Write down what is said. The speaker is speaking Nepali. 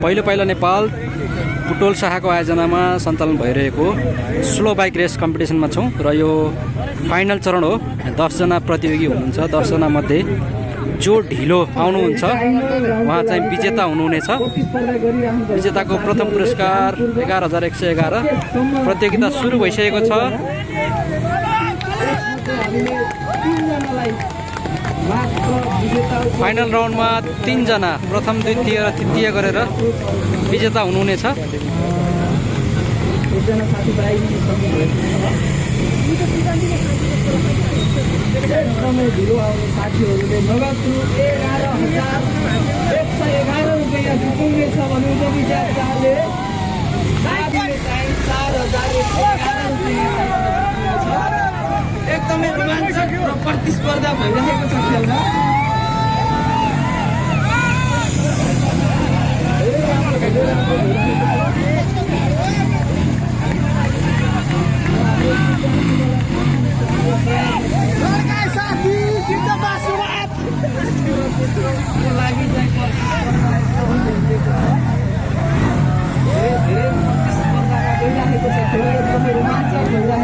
पहिलो नेपाल पुटोल शाखाको आयोजनामा सञ्चालन भइरहेको स्लो बाइक रेस कम्पिटिसनमा छौँ र यो फाइनल चरण हो। 10 जना प्रतियोगी हुनुहुन्छ। 10 जना मध्ये जो ढिलो आउनुहुन्छ उहाँ चाहिँ विजेता हुनुहुनेछ। विजेताको प्रथम पुरस्कार 11,111। प्रतियोगिता सुरु भइसकेको छ। फाइनल राउन्डमा 3 जना प्रथम, द्वितीय र तृतीय गरेर विजेता हुनुहुनेछ। एकदमै ढिलो आउने साथीहरूले नगद रु 11,111 रुपियाँ जित्नुहुनेछ भने उक्त विद्यार्थीहरूले 4,111 रुपियाँ एकदमै रोमाञ्चक र प्रतिस्पर्धा भइरहेको छ खेलमा। धेरै प्रतिस्पर्धा भइरहेको छ। खेल एकदमै रोमाञ्चक भइरहेको